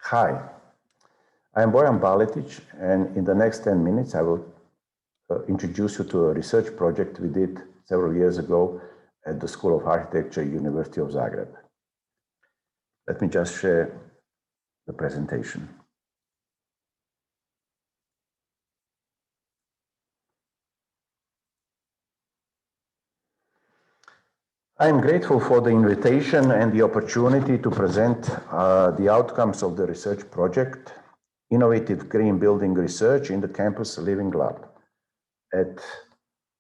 Hi, I am Bojan Baletic, and in the next 10 minutes I will introduce you to a research project we did several years ago at the School of Architecture, University of Zagreb. Let me just share the presentation. I am grateful for the invitation and the opportunity to present the outcomes of the research project, Innovative Green Building Research in the Campus Living Lab, at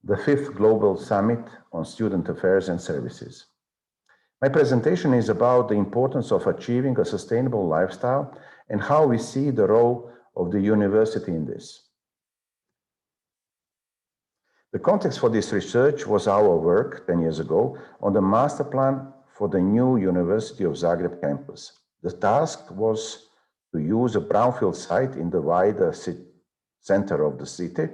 the 5th Global Summit on Student Affairs and Services. My presentation is about the importance of achieving a sustainable lifestyle and how we see the role of the university in this. The context for this research was our work 10 years ago on the master plan for the new University of Zagreb campus. The task was to use a brownfield site in the wider center of the city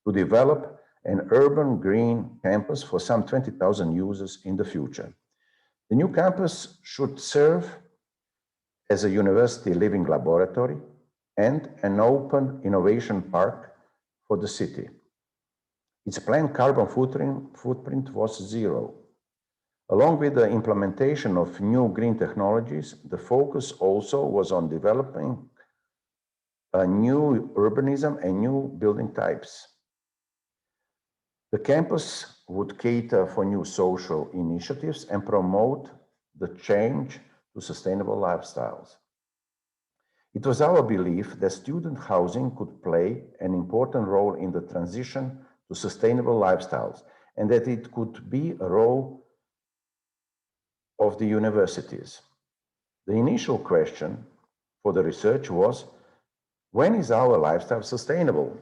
to develop an urban green campus for some 20,000 users in the future. The new campus should serve as a university living laboratory and an open innovation park for the city. Its planned carbon footprint was zero. Along with the implementation of new green technologies, the focus also was on developing a new urbanism and new building types. The campus would cater for new social initiatives and promote the change to sustainable lifestyles. It was our belief that student housing could play an important role in the transition to sustainable lifestyles, and that it could be a role of the universities. The initial question for the research was, when is our lifestyle sustainable?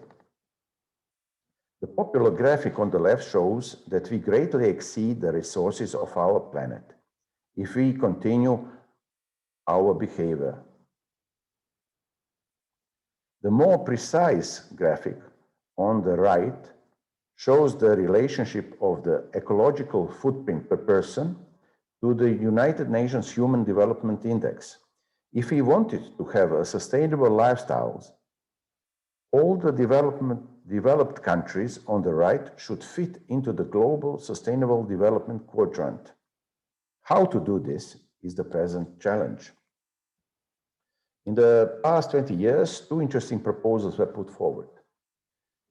The popular graphic on the left shows that we greatly exceed the resources of our planet if we continue our behavior. The more precise graphic on the right shows the relationship of the ecological footprint per person to the United Nations Human Development Index. If we wanted to have a sustainable lifestyles, all the developed countries on the right should fit into the global sustainable development quadrant. How to do this is the present challenge. In the past 20 years, two interesting proposals were put forward.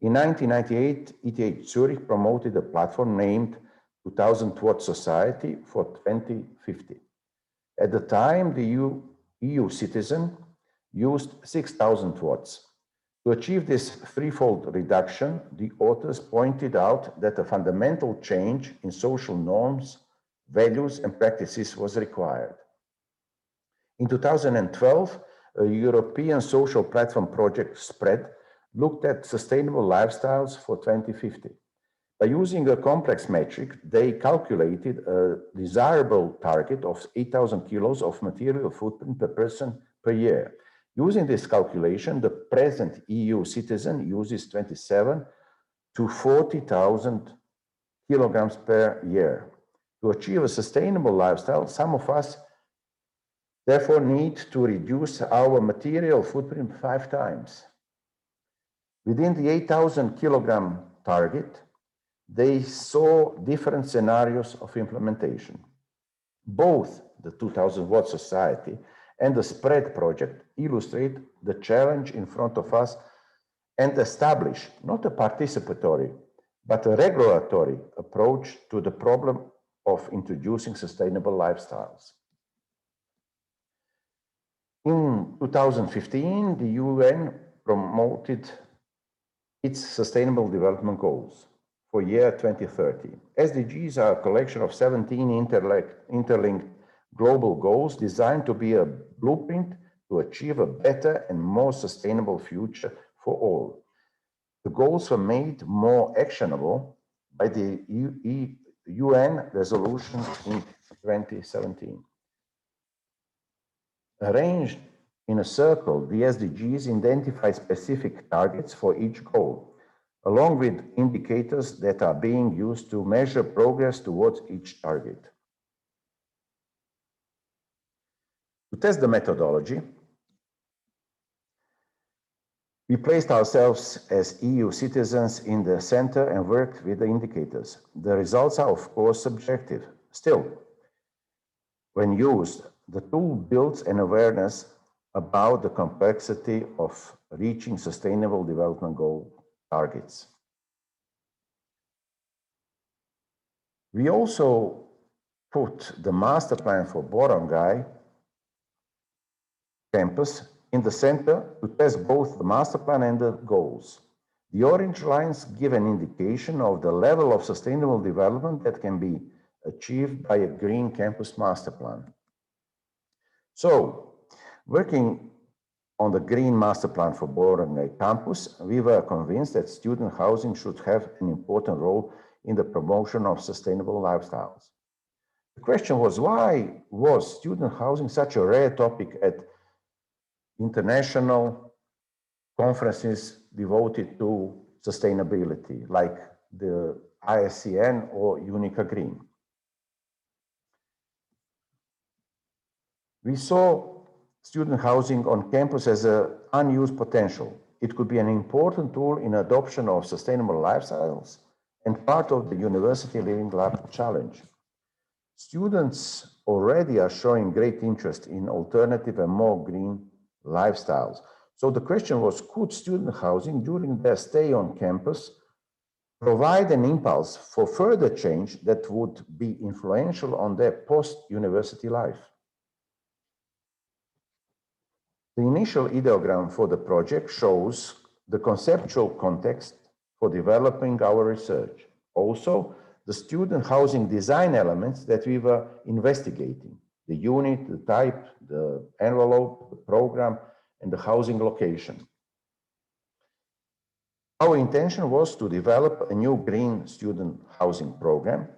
In 1998, ETH Zurich promoted a platform named 2000 Watt Society for 2050. At the time, the EU citizen used 6,000 watts. To achieve this threefold reduction, the authors pointed out that a fundamental change in social norms, values, and practices was required. In 2012, a European social platform project, SPREAD, looked at sustainable lifestyles for 2050. By using a complex metric, they calculated a desirable target of 8,000 kilos of material footprint per person per year. Using this calculation, the present EU citizen uses 27 to 40,000 kilograms per year. To achieve a sustainable lifestyle, some of us therefore need to reduce our material footprint 5 times. Within the 8,000 kilogram target, they saw different scenarios of implementation. Both the 2000 Watt Society and the SPREAD project illustrate the challenge in front of us and establish not a participatory, but a regulatory approach to the problem of introducing sustainable lifestyles. In 2015, the UN promoted its Sustainable Development Goals for year 2030. SDGs are a collection of 17 interlinked global goals designed to be a blueprint to achieve a better and more sustainable future for all. The goals were made more actionable by the UN resolution in 2017. Arranged in a circle, the SDGs identify specific targets for each goal, along with indicators that are being used to measure progress towards each target. To test the methodology, We placed ourselves as EU citizens in the center and worked with the indicators. The results are, of course, subjective. Still, when used, the tool builds an awareness about the complexity of reaching Sustainable Development Goal targets. We also put the master plan for Borangai campus in the center to test both the master plan and the goals. The orange lines give an indication of the level of sustainable development that can be achieved by a green campus master plan. So, working on the green master plan for Borangai campus, we were convinced that student housing should have an important role in the promotion of sustainable lifestyles. The question was, why was student housing such a rare topic at international conferences devoted to sustainability, like the ISCN or Unica Green? We saw student housing on campus as an unused potential. It could be an important tool in adoption of sustainable lifestyles and part of the University Living Lab Challenge. Students already are showing great interest in alternative and more green lifestyles. So the question was, could student housing during their stay on campus provide an impulse for further change that would be influential on their post-university life? The initial ideogram for the project shows the conceptual context for developing our research. Also, the student housing design elements that we were investigating: the unit, the type, the envelope, the program, and the housing location. Our intention was to develop a new green student housing program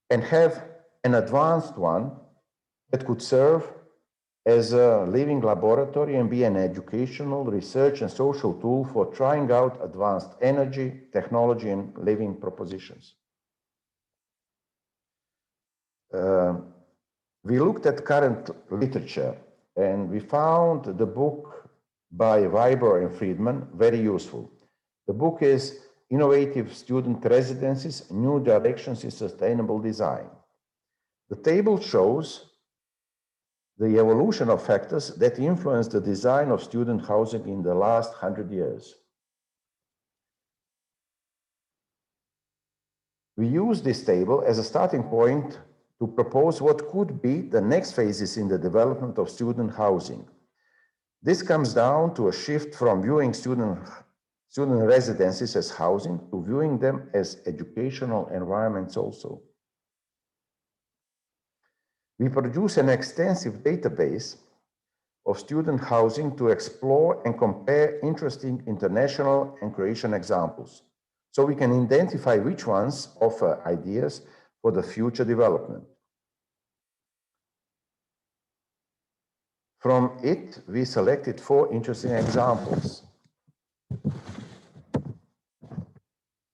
and have an advanced one that could serve as a living laboratory and be an educational, research, and social tool for trying out advanced energy, technology, and living propositions. We looked at current literature, and we found the book by Weber and Friedman very useful. The book is Innovative Student Residencies, New Directions in Sustainable Design. The table shows the evolution of factors that influence the design of student housing in the last 100 years. We use this table as a starting point to propose what could be the next phases in the development of student housing. This comes down to a shift from viewing student residences as housing to viewing them as educational environments also. We produce an extensive database of student housing to explore and compare interesting international and Croatian examples, so we can identify which ones offer ideas for the future development. From it, we selected 4 interesting examples.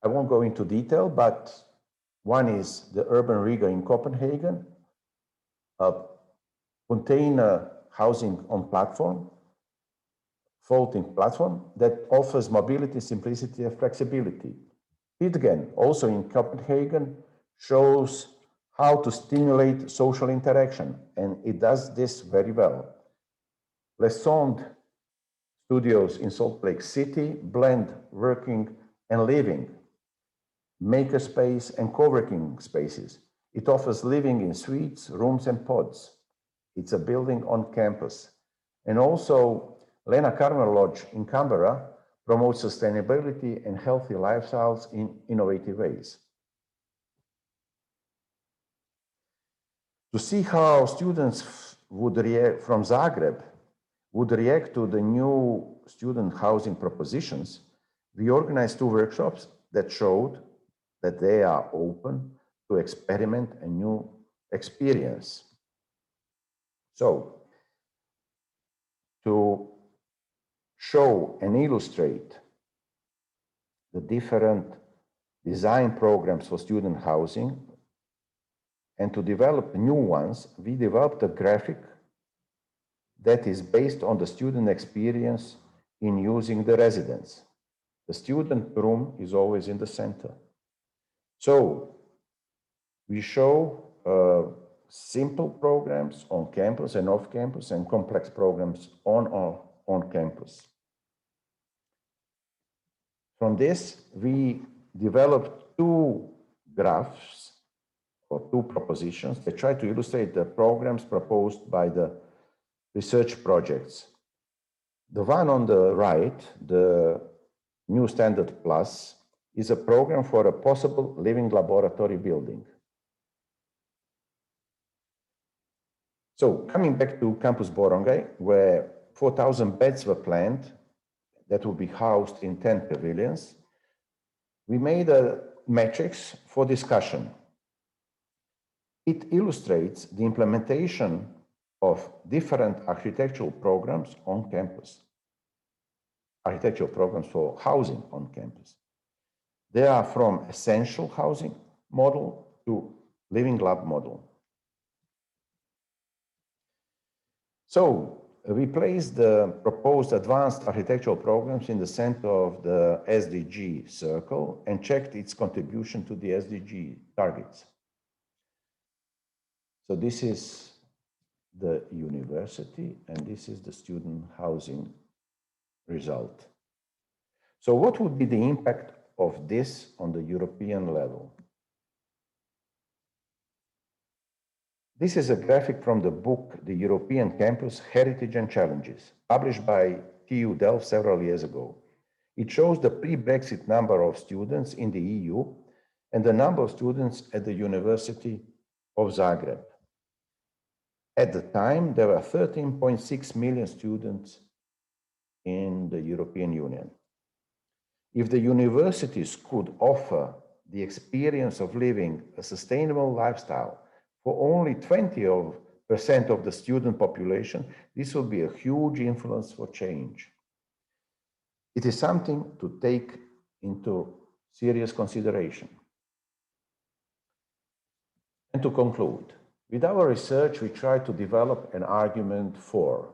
I won't go into detail, but one is the Urban Riga in Copenhagen, a container housing on platform, floating platform that offers mobility, simplicity, and flexibility. Again, also in Copenhagen, shows how to stimulate social interaction, and it does this very well. Les Sondes studios in Salt Lake City blend working and living, makerspace and co-working spaces. It offers living in suites, rooms, and pods. It's a building on campus. And also, Lena Carmel Lodge in Canberra promotes sustainability and healthy lifestyles in innovative ways. To see how students would react from Zagreb would react to the new student housing propositions, we organized 2 workshops that showed that they are open to experiment a new experience. So, to show and illustrate the different design programs for student housing and to develop new ones, we developed a graphic that is based on the student experience in using the residence. The student room is always in the center. So we show simple programs on campus and off campus and complex programs on campus. From this, we developed two graphs or two propositions that try to illustrate the programs proposed by the research projects. The one on the right, the New Standard Plus, is a program for a possible living laboratory building. So coming back to Campus Borongaj, where 4,000 beds were planned that will be housed in 10 pavilions, we made a matrix for discussion. It illustrates the implementation of different architectural programs on campus, architectural programs for housing on campus. They are from essential housing model to living lab model. So we placed the proposed advanced architectural programs in the center of the SDG circle and checked its contribution to the SDG targets. So this is the university, and this is the student housing result. So what would be the impact of this on the European level? This is a graphic from the book, The European Campus, Heritage and Challenges, published by TU Delft several years ago. It shows the pre-Brexit number of students in the EU and the number of students at the University of Zagreb. At the time, there were 13.6 million students in the European Union. If the universities could offer the experience of living a sustainable lifestyle for only 20% of the student population, this will be a huge influence for change. It is something to take into serious consideration. And to conclude, with our research, we try to develop an argument for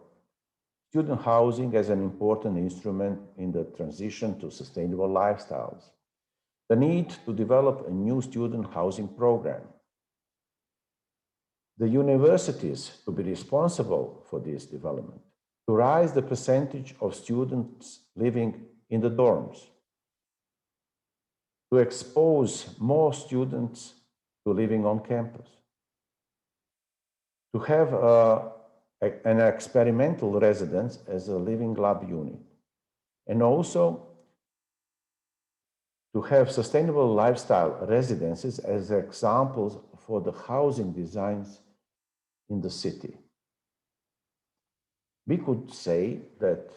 student housing as an important instrument in the transition to sustainable lifestyles, the need to develop a new student housing program, the universities to be responsible for this development, to rise the percentage of students living in the dorms, to expose more students to living on campus, to have an experimental residence as a living lab unit, and also to have sustainable lifestyle residences as examples for the housing designs in the city. We could say that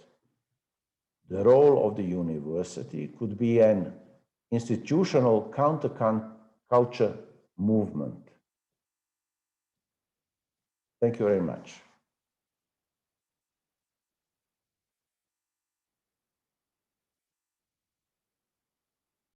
the role of the university could be an institutional counterculture movement. Thank you very much.